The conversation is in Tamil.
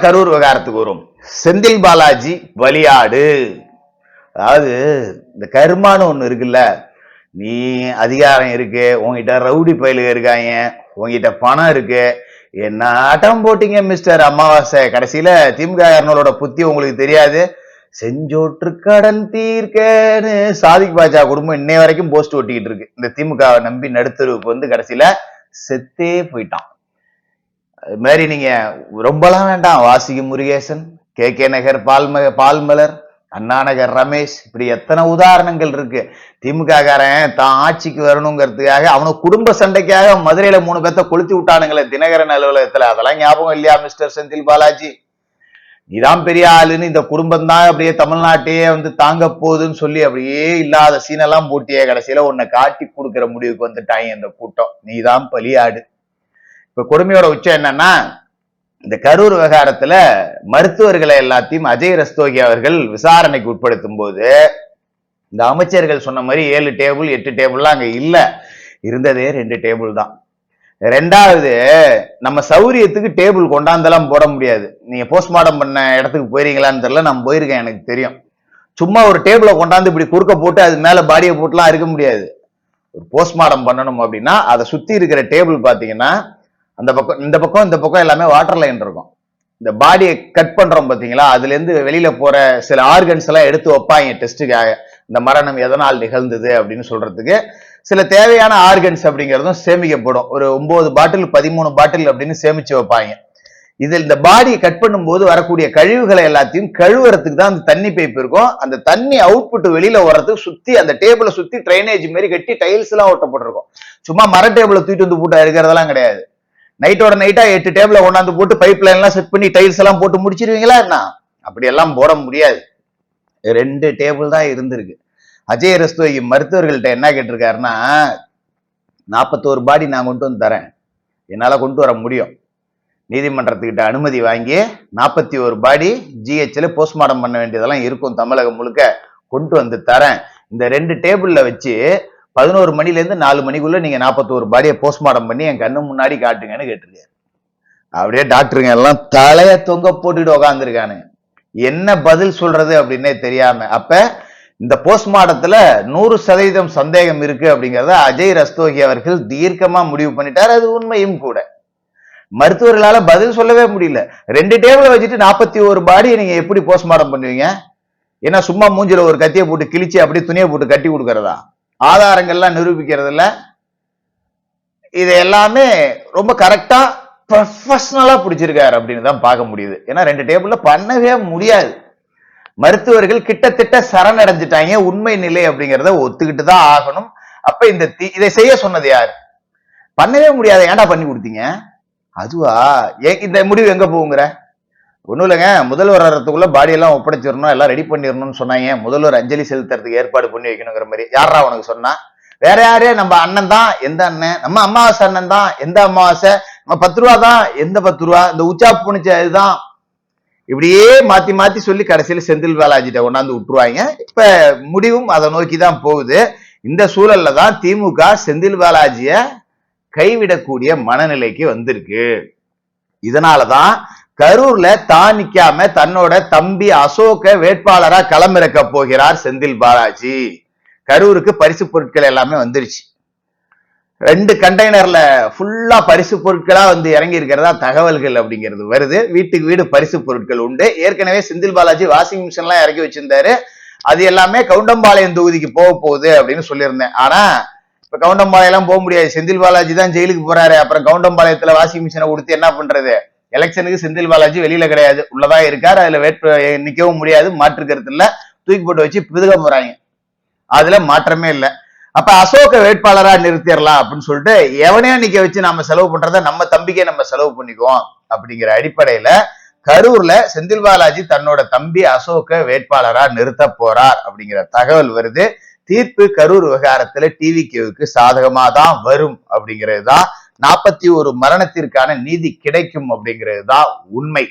கரூர் விவகாரத்துக்கு வரும். செந்தில் பாலாஜி பலியாடு. அதாவது இந்த கருமான்னு ஒண்ணு இருக்குல்ல, நீ அதிகாரம் இருக்கு, உங்ககிட்ட ரவுடி பயலுக இருக்காங்க, உங்ககிட்ட பணம் இருக்கு, என்ன ஆட்டம் போட்டீங்க மிஸ்டர் அமாவாசை. கடைசியில திமுக புத்தி உங்களுக்கு தெரியாது. செஞ்சோற்று கடன் தீர்க்கன்னு சாதிக் பாஜா குடும்பம் இன்னை வரைக்கும் போஸ்ட் ஒட்டிக்கிட்டு இருக்கு. இந்த திமுக நம்பி நடுத்தருவுக்கு வந்து கடைசியில செத்தே போயிட்டான். அது மாதிரி நீங்க ரொம்பலாம் வேண்டாம். வாசிக்கு முருகேசன், கே நகர் பால்மலர், அண்ணா நகர் ரமேஷ், இப்படி எத்தனை உதாரணங்கள் இருக்கு. திமுக காரன் தான் ஆட்சிக்கு வரணுங்கிறதுக்காக அவனுக்கு குடும்ப சண்டைக்காக மதுரையில 3 பேர்த்த கொளுத்தி விட்டானுங்களே தினகரன் அலுவலகத்துல. அதெல்லாம் ஞாபகம் இல்லையா மிஸ்டர் செந்தில் பாலாஜி? நீதான் பெரிய ஆளுன்னு இந்த குடும்பம் தான் அப்படியே தமிழ்நாட்டையே வந்து தாங்க போகுதுன்னு சொல்லி அப்படியே இல்லாத சீனெல்லாம் போட்டியே. கடைசியில உன்னை காட்டி கொடுக்கிற முடிவுக்கு வந்துட்டாங்க இந்த கூட்டம். நீதான் பலியாடு. இப்ப கொடுமையோட உச்சம் என்னன்னா, இந்த கரூர் விவகாரத்துல மருத்துவர்களை எல்லாத்தையும் அஜய் ரஸ்தோகி அவர்கள் விசாரணைக்கு உட்படுத்தும் போது இந்த அமைச்சர்கள் சொன்ன மாதிரி 7 டேபிள் 8 டேபிள்லாம் அங்க இல்ல, இருந்ததே 2 டேபிள் தான். ரெண்டாவது, நம்ம சௌரியத்துக்கு டேபிள் கொண்டாந்தெல்லாம் போட முடியாது. நீங்க போஸ்ட்மார்ட்டம் பண்ண இடத்துக்கு போயிருக்கீங்களான்னு தெரியல, நான் போயிருக்கேன், எனக்கு தெரியும். சும்மா ஒரு டேபிளை கொண்டாந்து இப்படி குறுக்க போட்டு அது மேல பாடியை போட்டுலாம் இருக்க முடியாது. ஒரு போஸ்ட்மார்ட்டம் பண்ணணும் அப்படின்னா அதை சுத்தி இருக்கிற டேபிள் பாத்தீங்கன்னா அந்த பக்கம் இந்த பக்கம் எல்லாமே வாட்டர் லைன் இருக்கும். இந்த பாடியை கட் பண்றோம் பாத்தீங்களா, அதுல இருந்து வெளியில போற சில ஆர்கன்ஸ் எல்லாம் எடுத்து வைப்பாங்க டெஸ்ட்டுக்காக. இந்த மரணம் எதனால் நிகழ்ந்தது அப்படின்னு சொல்றதுக்கு சில தேவையான ஆர்கன்ஸ் அப்படிங்கிறதும் சேமிக்கப்படும். ஒரு 9 பாட்டில் 13 பாட்டில் அப்படின்னு சேமிச்சு வைப்பாங்க. இதில் இந்த பாடியை கட் பண்ணும்போது வரக்கூடிய கழிவுகளை எல்லாத்தையும் கழுவுறதுக்கு தான் அந்த தண்ணி பைப் இருக்கும். அந்த தண்ணி அவுட்புட் வெளியில வர்றதுக்கு சுத்தி அந்த டேபிளை சுத்தி ட்ரைனேஜ் மாதிரி கட்டி டைல்ஸ் எல்லாம் ஓட்டப்பட்டிருக்கும். சும்மா மர டேபிளை தூக்கிட்டு வந்து போட்டு இருக்கிறதெல்லாம் கிடையாது. நைட்டோட நைட்டா 8 டேபிள கொண்டாந்து போட்டு பைப் லைன் எல்லாம் செட் பண்ணி டைல்ஸ் எல்லாம் போட்டு முடிச்சிருவீங்களா என்ன? அப்படி எல்லாம் போட முடியாது. 2 டேபிள் தான் இருந்திருக்கு. அஜய் ரஸ்தோகி மருத்துவர்கள்ட்ட என்ன கேட்டிருக்காருன்னா, 41 பாடி நான் கொண்டு வந்து தரேன், என்னால கொண்டு வர முடியும். நீதிமன்றத்துக்கிட்ட அனுமதி வாங்கி 41 பாடி ஜிஹெச்ல போஸ்ட்மார்ட்டம் பண்ண வேண்டியதெல்லாம் இருக்கும், தமிழகம் முழுக்க கொண்டு வந்து தரேன். இந்த 2 டேபிள்ல வச்சு 11 மணில இருந்து 4 மணிக்குள்ள நீங்க 41 பாடியை போஸ்ட்மார்ட்டம் பண்ணி என் கண்ணு முன்னாடி காட்டுங்கன்னு கேட்டிருக்காரு. அப்படியே டாக்டருங்க எல்லாம் தலைய தொங்க போட்டுட்டு உக்காந்துருக்கானுங்க. என்ன பதில் சொல்றது அப்படின்னே தெரியாம. அப்ப இந்த போஸ்ட்மார்ட்டத்துல 100% சந்தேகம் இருக்கு அப்படிங்கறத அஜய் ரஸ்தோகி அவர்கள் தீர்க்கமா முடிவு பண்ணிட்டார். அது உண்மையும் கூட. மருத்துவர்களால பதில் சொல்லவே முடியல. 2 டேபிள வச்சுட்டு 41 பாடியை நீங்க எப்படி போஸ்ட்மார்ட்டம் பண்ணுவீங்க? ஏன்னா சும்மா மூஞ்சில ஒரு கத்தியை போட்டு கிழிச்சு அப்படியே துணியை போட்டு கட்டி கொடுக்கறதா? ஆதாரங்கள்லாம் நிரூபிக்கிறது இல்ல. இது எல்லாமே ரொம்ப கரெக்டா ப்ரொஃபஷனலா பிடிச்சிருக்காரு அப்படின்னு தான் பார்க்க முடியுது. ஏன்னா 2 டேபிள்ல பண்ணவே முடியாது. மருத்துவர்கள் கிட்டத்தட்ட சரணடைஞ்சிட்டாங்க. உண்மை நிலை அப்படிங்கிறத ஒத்துக்கிட்டு தான் ஆகணும். அப்ப இதை செய்ய சொன்னது யாரு? பண்ணவே முடியாது, ஏன்டா பண்ணி கொடுத்தீங்க? அதுவா? இந்த முடிவு எங்க போகுங்கிற? ஒண்ணும் இல்லைங்க, முதல்வர் வர்றதுக்குள்ள பாடி எல்லாம் ஒப்படைச்சிடணும், எல்லாம் ரெடி பண்ணிடணும்னு சொன்னாங்க. முதல்வர் அஞ்சலி செலுத்துறதுக்கு ஏற்பாடு பண்ணி வைக்கணுங்கிற மாதிரி. யாரா உனக்கு சொன்னா? வேற யாரு? நம்ம அண்ணன் தான். எந்த அண்ணன்? நம்ம அமாவாசை அண்ணன் தான். எந்த அமாவாசை? நம்ம 10 ரூபா தான். எந்த 10 ரூபா? இந்த உச்சா புனிச்ச இதுதான். இப்படியே மாத்தி மாத்தி சொல்லி கடைசியில செந்தில் பாலாஜிட்ட கொண்டாந்து விட்டுருவாங்க. இப்ப முடிவும் அதை நோக்கிதான் போகுது. இந்த சூழல்ல தான் திமுக செந்தில் பாலாஜிய கைவிடக்கூடிய மனநிலைக்கு வந்திருக்கு. இதனாலதான் கரூர்ல தான் நிக்காம தன்னோட தம்பி அசோக வேட்பாளரா களமிறக்க போகிறார் செந்தில் பாலாஜி. கரூருக்கு பரிசு பொருட்கள் எல்லாமே வந்துருச்சு. 2 கண்டெய்னர்ல ஃபுல்லா பரிசு பொருட்களா வந்து இறங்கி இருக்கிறதா தகவல்கள் அப்படிங்கிறது வருது. வீட்டுக்கு வீடு பரிசு பொருட்கள் உண்டு. ஏற்கனவே செந்தில் பாலாஜி வாஷிங் மிஷின் எல்லாம் இறக்கி வச்சிருந்தாரு. அது எல்லாமே கவுண்டம்பாளையம் தொகுதிக்கு போக போகுது அப்படின்னு சொல்லியிருந்தேன். ஆனா இப்ப கவுண்டம்பாளையம் எல்லாம் போக முடியாது. செந்தில் பாலாஜி தான் ஜெயிலுக்கு போறாரு. அப்புறம் கவுண்டம்பாளையத்துல வாஷிங் மிஷினை கொடுத்து என்ன பண்றது? எலெக்ஷனுக்கு செந்தில் பாலாஜி வெளியில கிடையாது, உள்ளதான் இருக்காரு. அதுல நிக்கவும் முடியாது, மாற்றுக்கிறது இல்ல. தூக்கி போட்டு வச்சு பிதுக போறாங்க. அதுல மாற்றமே இல்லை. அப்ப அசோக வேட்பாளரா நிறுத்திடலாம் அப்படின்னு சொல்லிட்டு எவனையா நிக்க வச்சு நம்ம செலவு பண்றத நம்ம தம்பிக்கே நம்ம செலவு பண்ணிக்குவோம் அப்படிங்கிற அடிப்படையில கரூர்ல செந்தில் பாலாஜி தன்னோட தம்பி அசோக வேட்பாளரா நிறுத்த போறார் அப்படிங்கிற தகவல் வருது. தீர்ப்பு கரூர் விவகாரத்துல டிவிகேவுக்கு சாதகமா தான் வரும் அப்படிங்கிறது தான், 41 மரணத்திற்கான நீதி கிடைக்கும் அப்படிங்கிறது தான் உண்மை.